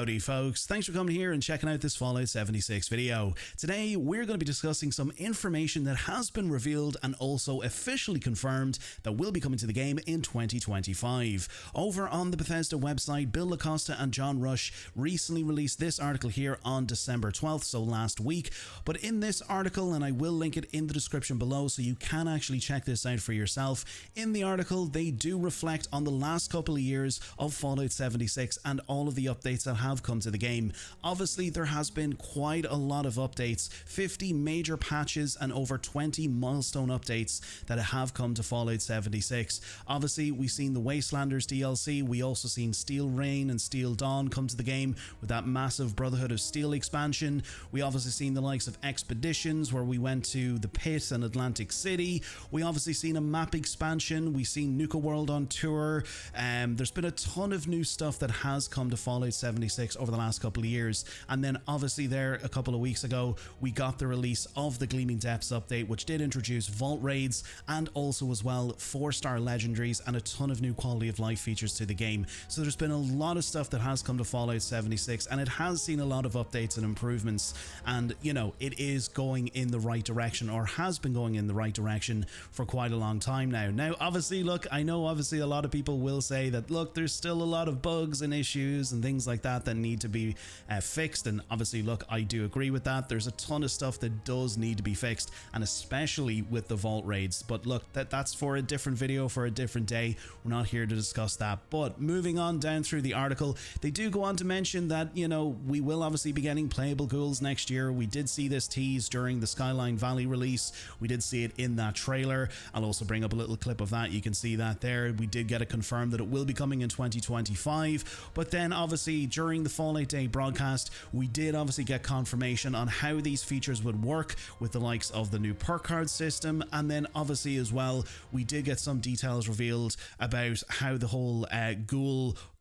Howdy folks, thanks for coming here and checking out this Fallout 76 video. Today we're going to be discussing some information that has been revealed and also officially confirmed that will be coming to the game in 2025. Over on the Bethesda website, Bill Lacosta and John Rush recently released this article here on December 12th, so last week. But in this article, and I will link it in the description below so you can actually check this out for yourself, in the article they do reflect on the last couple of years of Fallout 76 and all of the updates that have come to the game. Obviously there has been quite a lot of updates, 50 major patches and over 20 milestone updates that have come to Fallout 76. Obviously we've seen the Wastelanders DLC, we also seen Steel Rain and Steel Dawn come to the game with that massive Brotherhood of Steel expansion. We obviously seen the likes of Expeditions where we went to the Pit and Atlantic City. We obviously seen a map expansion, we've seen Nuka World on tour. There's been a ton of new stuff that has come to Fallout 76 over the last couple of years, and then obviously there a couple of weeks ago we got the release of the Gleaming Depths update, which did introduce vault raids and also as well 4-star legendaries and a ton of new quality of life features to the game. So there's been a lot of stuff that has come to Fallout 76 and it has seen a lot of updates and improvements, and you know, it is going in the right direction, or has been going in the right direction for quite a long time now. Now obviously look, I know obviously a lot of people will say that look, there's still a lot of bugs and issues and things like that need to be fixed, and obviously look, I do agree with that. There's a ton of stuff that does need to be fixed, and especially with the vault raids, but look, that's for a different video for a different day. We're not here to discuss that. But moving on down through the article, they do go on to mention that, you know, we will obviously be getting Playable Ghouls next year. We did see this tease during the Skyline Valley release, we did see it in that trailer. I'll also bring up a little clip of that, you can see that there. We did get it confirmed that it will be coming in 2025, but then obviously during the Fallout Day broadcast we did obviously get confirmation on how these features would work with the likes of the new perk card system, and then obviously as well we did get some details revealed about how the whole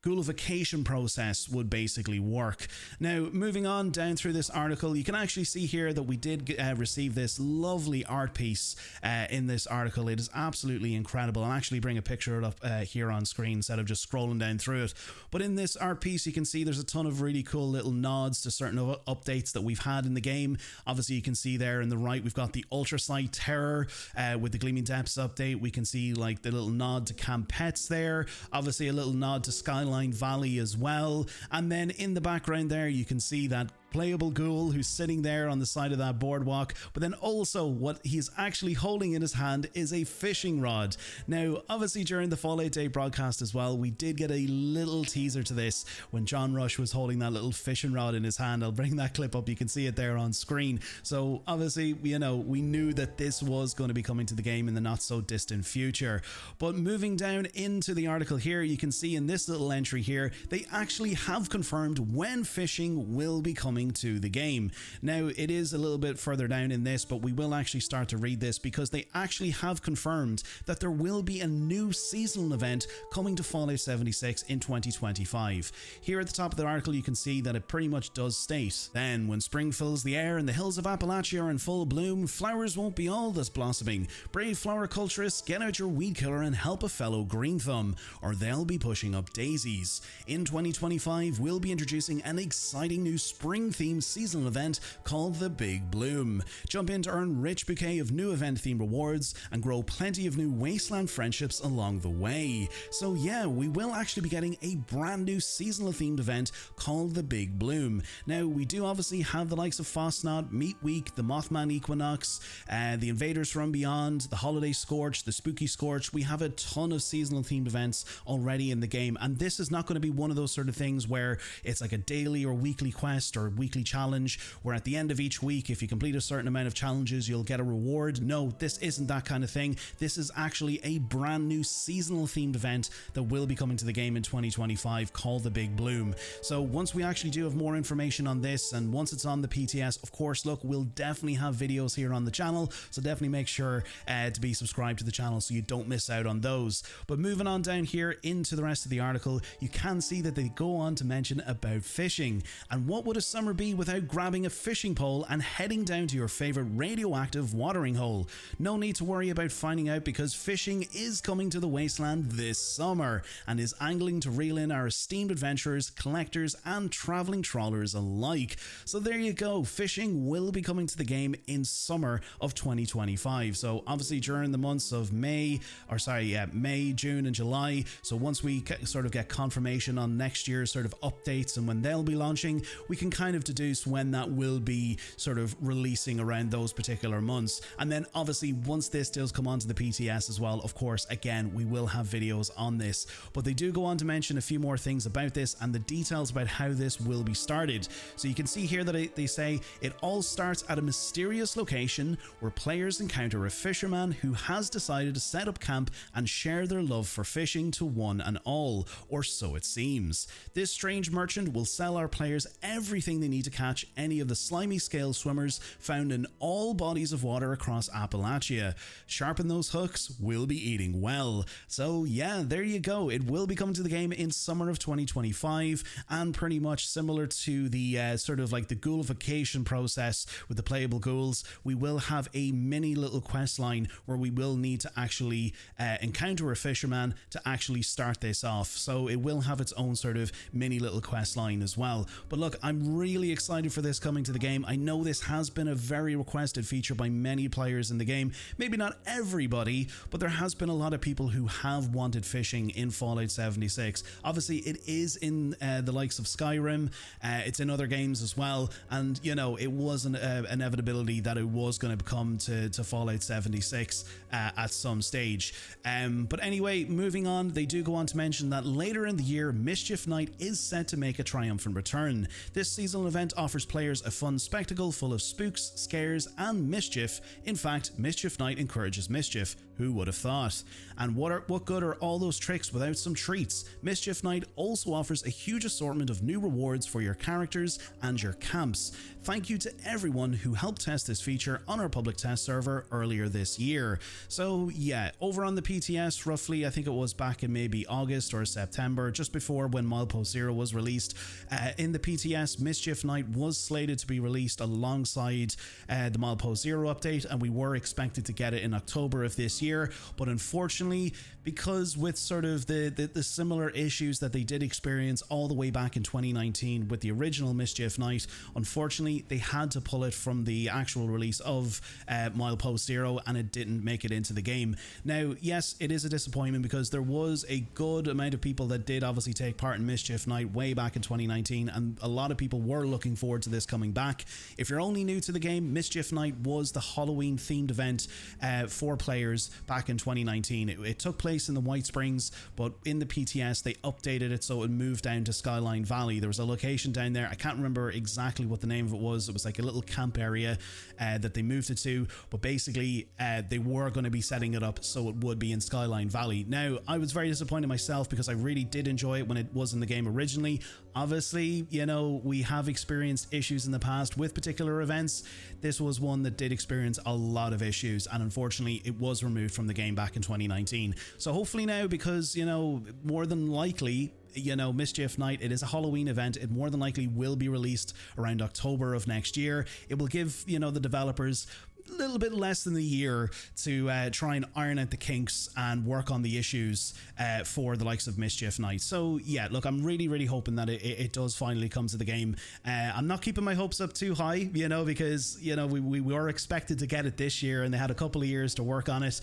ghoulification process would basically work. Now moving on down through this article, you can actually see here that we did receive this lovely art piece in this article. It is absolutely incredible. I'll actually bring a picture of it up here on screen instead of just scrolling down through it. But in this art piece you can see there's a ton of really cool little nods to certain updates that we've had in the game. Obviously you can see there in the right we've got the Ultrasight Terror with the Gleaming Depths update. We can see like the little nod to Camp Pets there, obviously a little nod to Skyline Valley as well, and then in the background there you can see that Playable Ghoul who's sitting there on the side of that boardwalk, but then also what he's actually holding in his hand is a fishing rod. Now obviously during the Fallout Day broadcast as well we did get a little teaser to this when John Rush was holding that little fishing rod in his hand. I'll bring that clip up, you can see it there on screen. So obviously, you know, we knew that this was going to be coming to the game in the not so distant future. But moving down into the article here, you can see in this little entry here they actually have confirmed when fishing will be coming to the game. Now it is a little bit further down in this, but we will actually start to read this because they actually have confirmed that there will be a new seasonal event coming to Fallout 76 in 2025. Here at the top of the article you can see that it pretty much does state, then when spring fills the air and the hills of Appalachia are in full bloom, flowers won't be all that's blossoming. Brave flower culturists, get out your weed killer and help a fellow green thumb, or they'll be pushing up daisies. In 2025 we'll be introducing an exciting new spring themed seasonal event called the Big Bloom. Jump in to earn rich bouquet of new event themed rewards and grow plenty of new wasteland friendships along the way. So yeah, we will actually be getting a brand new seasonal themed event called the Big Bloom. Now we do obviously have the likes of Fosnot, Meat Week, the Mothman Equinox, the Invaders from Beyond, the Holiday Scorch, the Spooky Scorch. We have a ton of seasonal themed events already in the game, and this is not going to be one of those sort of things where it's like a daily or weekly quest or weekly challenge where at the end of each week if you complete a certain amount of challenges you'll get a reward. No, this isn't that kind of thing. This is actually a brand new seasonal themed event that will be coming to the game in 2025 called the Big Bloom. So once we actually do have more information on this and once it's on the PTS, of course look, we'll definitely have videos here on the channel, so definitely make sure to be subscribed to the channel so you don't miss out on those. But moving on down here into the rest of the article, you can see that they go on to mention about fishing, and what would a summer summer be without grabbing a fishing pole and heading down to your favourite radioactive watering hole? No need to worry about finding out, because fishing is coming to the wasteland this summer and is angling to reel in our esteemed adventurers, collectors and travelling trawlers alike. So there you go, fishing will be coming to the game in summer of 2025. So obviously during the months of May, June and July. So once we sort of get confirmation on next year's sort of updates and when they'll be launching, we can kind of deduce when that will be sort of releasing around those particular months. And then obviously once this does come onto the PTS as well, of course, again, we will have videos on this. But they do go on to mention a few more things about this and the details about how this will be started. So you can see here that they say it all starts at a mysterious location where players encounter a fisherman who has decided to set up camp and share their love for fishing to one and all, or so it seems. This strange merchant will sell our players everything they need to catch any of the slimy scale swimmers found in all bodies of water across Appalachia. Sharpen those hooks, we'll be eating well. So yeah, there you go. It will be coming to the game in summer of 2025, and pretty much similar to the sort of like the ghoulification process with the Playable Ghouls, we will have a mini little quest line where we will need to actually encounter a fisherman to actually start this off. So it will have its own sort of mini little quest line as well. But look, I'm really excited for this coming to the game. I know this has been a very requested feature by many players in the game. Maybe not everybody, but there has been a lot of people who have wanted fishing in Fallout 76. Obviously, it is in the likes of Skyrim. It's in other games as well. And, you know, it was an inevitability that it was going to come to Fallout 76 at some stage. But anyway, moving on, they do go on to mention that later in the year, Mischief Night is set to make a triumphant return. This seasonal event offers players a fun spectacle full of spooks, scares, and mischief. In fact, Mischief Night encourages mischief. Who would have thought? And what good are all those tricks without some treats? Mischief Night also offers a huge assortment of new rewards for your characters and your camps. Thank you to everyone who helped test this feature on our public test server earlier this year. So yeah, over on the PTS, roughly, I think it was back in maybe August or September, just before when Milepost 0 was released, in the PTS, Mischief Night was slated to be released alongside the Milepost 0 update, and we were expected to get it in October of this year. But unfortunately, because with sort of the similar issues that they did experience all the way back in 2019 with the original Mischief Night, unfortunately they had to pull it from the actual release of Milepost 0, and it didn't make it into the game. Now, yes, it is a disappointment because there was a good amount of people that did obviously take part in Mischief Night way back in 2019, and a lot of people were looking forward to this coming back. If you're only new to the game, Mischief Night was the Halloween themed event for players back in 2019. It took place in the White Springs, but in the PTS they updated it so it moved down to Skyline Valley. There was a location down there, I can't remember exactly what the name of it was. It was like a little camp area that they moved it to, but basically they were going to be setting it up so it would be in Skyline Valley. Now, I was very disappointed myself because I really did enjoy it when it was in the game originally. Obviously, you know, we have experienced issues in the past with particular events. This was one that did experience a lot of issues, and unfortunately it was removed from the game back in 2019. So hopefully now, because, you know, more than likely, you know, Mischief Night, it is a Halloween event, it more than likely will be released around October of next year. It will give, you know, the developers a little bit less than a year to try and iron out the kinks and work on the issues for the likes of Mischief Night. So yeah, look, I'm really hoping that it does finally come to the game. I'm not keeping my hopes up too high, you know, because, you know, we were expected to get it this year and they had a couple of years to work on it.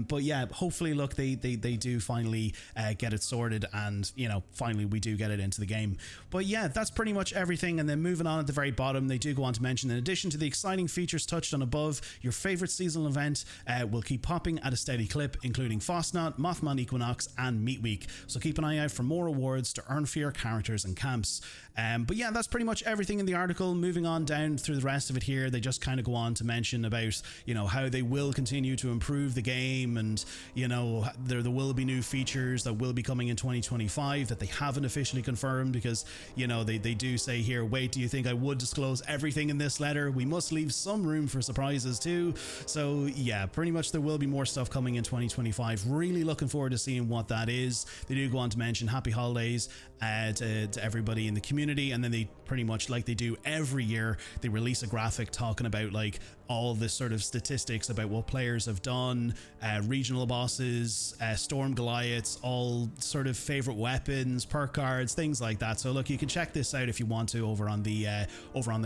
But yeah, hopefully, look, they do finally get it sorted, and, you know, finally we do get it into the game. But yeah, that's pretty much everything. And then moving on at the very bottom, they do go on to mention, in addition to the exciting features touched on above, your favorite seasonal event will keep popping at a steady clip, including Fostnot, Mothman Equinox, and Meat Week. So keep an eye out for more awards to earn for your characters and camps. But yeah, that's pretty much everything in the article. Moving on down through the rest of it here, they just kind of go on to mention about, you know, how they will continue to improve the game, and, you know, there will be new features that will be coming in 2025 that they haven't officially confirmed, because, you know, they do say here, wait, do you think I would disclose everything in this letter? We must leave some room for surprises too. So yeah, pretty much there will be more stuff coming in 2025. Really looking forward to seeing what that is. They do go on to mention happy holidays to everybody in the community, and then they pretty much like they do every year. They release a graphic talking about like all this sort of statistics about what players have done, regional bosses, storm Goliaths, all sort of favorite weapons, perk cards, things like that. So look, you can check this out if you want to over on the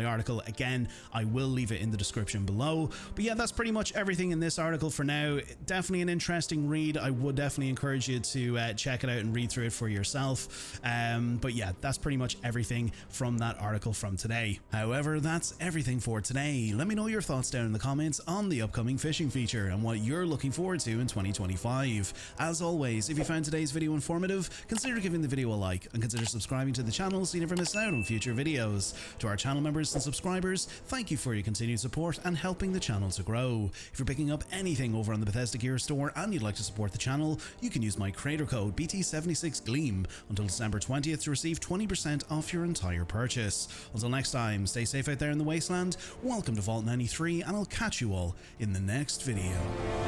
article. Again, I will leave it in the description below. But yeah, that's pretty much everything in this article for now. Definitely an interesting read. I would definitely encourage you to check it out and read through it for yourself. But yeah, that's pretty much everything from that article from today. However, that's everything for today. Let me know your thoughts down in the comments on the upcoming fishing feature and what you're looking forward to in 2025. As always, if you found today's video informative, consider giving the video a like and consider subscribing to the channel so you never miss out on future videos. To our channel members and subscribers, thank you for your continued support and helping the channel to grow. If you're picking up anything over on the Bethesda Gear store and you'd like to support the channel, you can use my creator code BT76GLEAM until December 20th to receive 20% off your entire purchase. Until next time, stay safe out there in the wasteland, welcome to Vault 93, and I'll catch you all in the next video.